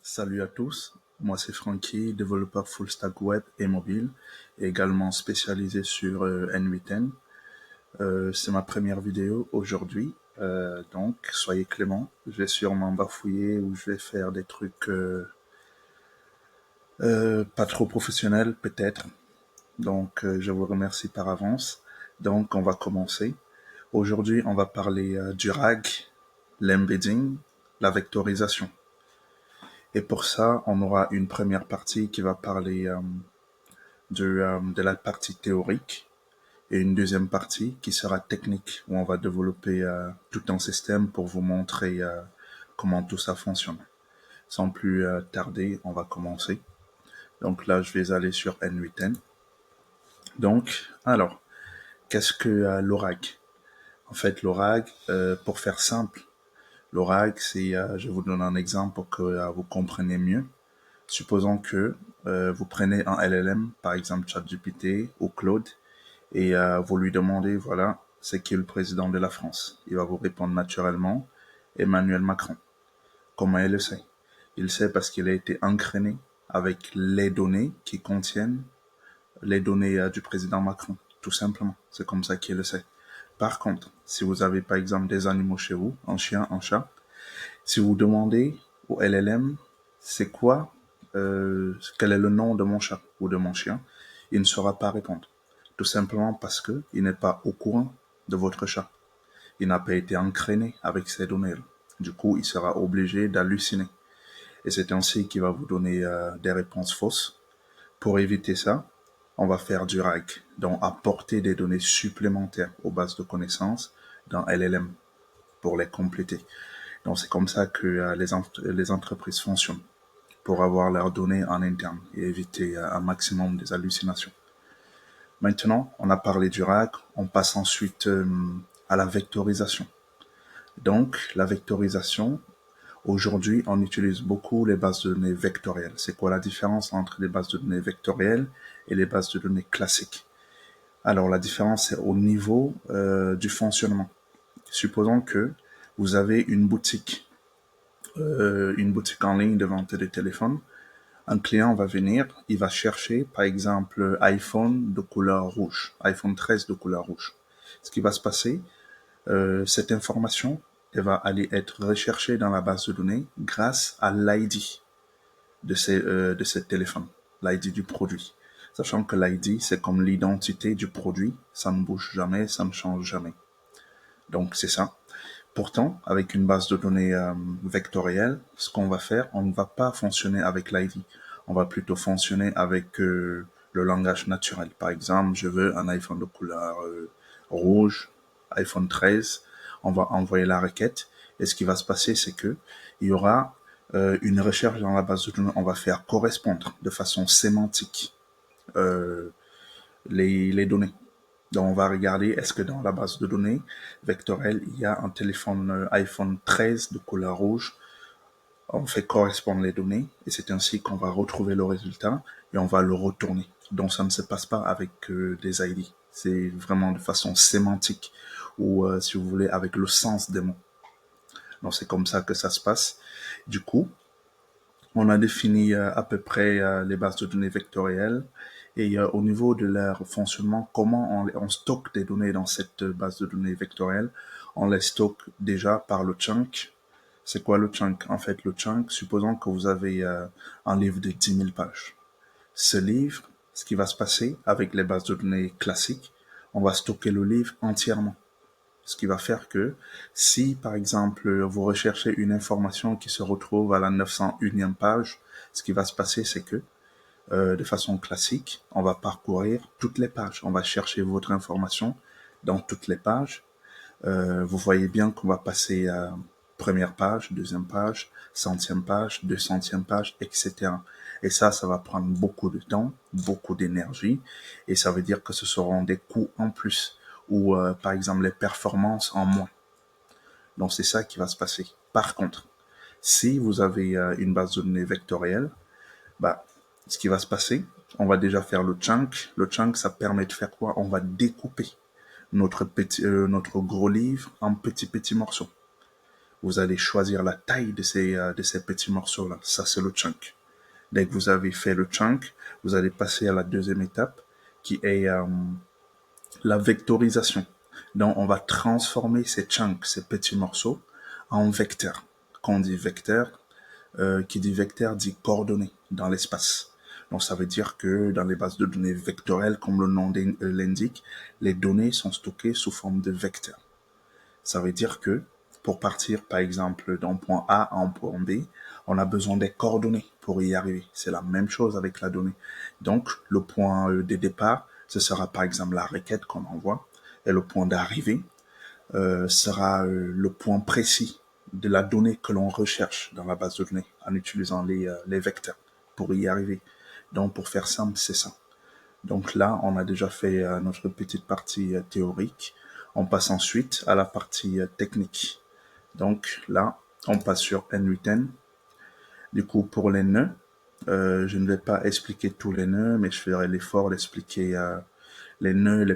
Salut à tous, moi c'est Frankie, développeur full stack web et mobile, et également spécialisé sur N8N. C'est ma première vidéo aujourd'hui, donc soyez clément, je vais sûrement bafouiller ou je vais faire des trucs pas trop professionnels peut-être, donc je vous remercie par avance. Donc on va commencer. Aujourd'hui on va parler du RAG, l'embedding, la vectorisation. Et pour ça, on aura une première partie qui va parler de la partie théorique et une deuxième partie qui sera technique, où on va développer tout un système pour vous montrer comment tout ça fonctionne. Sans plus tarder, on va commencer. Donc là, je vais aller sur N8N. Donc, alors, qu'est-ce que l'ORAG? En fait, l'ORAG, pour faire simple, l'ORAG, c'est, je vous donne un exemple pour que vous compreniez mieux. Supposons que vous prenez un LLM, par exemple ChatGPT ou Claude, et vous lui demandez, voilà, c'est qui le président de la France? Il va vous répondre naturellement, Emmanuel Macron. Comment il le sait? Il sait parce qu'il a été entraîné avec les données qui contiennent les données du président Macron, tout simplement. C'est comme ça qu'il le sait. Par contre, si vous avez par exemple des animaux chez vous, un chien, un chat, si vous demandez au LLM, c'est quoi, quel est le nom de mon chat ou de mon chien, il ne saura pas répondre. Tout simplement parce que il n'est pas au courant de votre chat. Il n'a pas été entraîné avec ces données-là. Du coup, il sera obligé d'halluciner. Et c'est ainsi qu'il va vous donner des réponses fausses. Pour éviter ça, on va faire du RAG, donc apporter des données supplémentaires aux bases de connaissances dans LLM pour les compléter. Donc c'est comme ça que les entreprises fonctionnent, pour avoir leurs données en interne et éviter un maximum des hallucinations. Maintenant, on a parlé du RAG, on passe ensuite à la vectorisation. Donc la vectorisation, aujourd'hui on utilise beaucoup les bases de données vectorielles. C'est quoi la différence entre les bases de données vectorielles et les bases de données classiques? Alors la différence est au niveau du fonctionnement. Supposons que vous avez une boutique en ligne de vente de téléphones. Un client va venir, il va chercher par exemple iPhone de couleur rouge, iPhone 13 de couleur rouge. Ce qui va se passer, cette information, elle va aller être recherchée dans la base de données grâce à l'ID de ce téléphone, l'ID du produit. Sachant que l'ID, c'est comme l'identité du produit, ça ne bouge jamais, ça ne change jamais. Donc c'est ça. Pourtant, avec une base de données vectorielle, ce qu'on va faire, on ne va pas fonctionner avec l'ID. On va plutôt fonctionner avec le langage naturel. Par exemple, je veux un iPhone de couleur rouge, iPhone 13. On va envoyer la requête. Et ce qui va se passer, c'est que il y aura une recherche dans la base de données. On va faire correspondre de façon sémantique euh, les données. Donc, on va regarder est-ce que dans la base de données vectorielle, il y a un téléphone iPhone 13 de couleur rouge. On fait correspondre les données et c'est ainsi qu'on va retrouver le résultat et on va le retourner. Donc, ça ne se passe pas avec des ID. C'est vraiment de façon sémantique ou, si vous voulez, avec le sens des mots. Donc, c'est comme ça que ça se passe. Du coup, on a défini à peu près les bases de données vectorielles et au niveau de leur fonctionnement, comment on stocke des données dans cette base de données vectorielle. On les stocke déjà par le chunk. C'est quoi le chunk? En fait, le chunk, supposons que vous avez un livre de 10 000 pages. Ce livre, ce qui va se passer avec les bases de données classiques, on va stocker le livre entièrement. Ce qui va faire que si, par exemple, vous recherchez une information qui se retrouve à la 901e page, ce qui va se passer, c'est que, de façon classique, on va parcourir toutes les pages. On va chercher votre information dans toutes les pages. Vous voyez bien qu'on va passer à première page, deuxième page, centième page, 200e page, etc. Et ça va prendre beaucoup de temps, beaucoup d'énergie, et ça veut dire que ce seront des coûts en plus, ou par exemple les performances en moins. Donc c'est ça qui va se passer. Par contre, si vous avez une base de données vectorielle, bah, ce qui va se passer, on va déjà faire le chunk. Le chunk, ça permet de faire quoi? On va découper notre gros livre en petits morceaux. vous allez choisir la taille de ces petits morceaux-là. Ça, c'est le chunk. Dès que vous avez fait le chunk, vous allez passer à la deuxième étape, qui est la vectorisation. Donc, on va transformer ces chunks, ces petits morceaux, en vecteurs. Quand on dit vecteur, qui dit vecteur dit coordonnées dans l'espace. Donc, ça veut dire que dans les bases de données vectorielles, comme le nom l'indique, les données sont stockées sous forme de vecteurs. Ça veut dire que pour partir, par exemple, d'un point A à un point B, on a besoin des coordonnées pour y arriver. C'est la même chose avec la donnée. Donc, le point de départ, ce sera par exemple la requête qu'on envoie, et le point d'arrivée sera le point précis de la donnée que l'on recherche dans la base de données en utilisant les vecteurs pour y arriver. Donc, pour faire simple, c'est ça. Donc là, on a déjà fait notre petite partie théorique. On passe ensuite à la partie technique. Donc là, on passe sur N8N. Du coup, pour les nœuds, je ne vais pas expliquer tous les nœuds, mais je ferai l'effort d'expliquer les nœuds les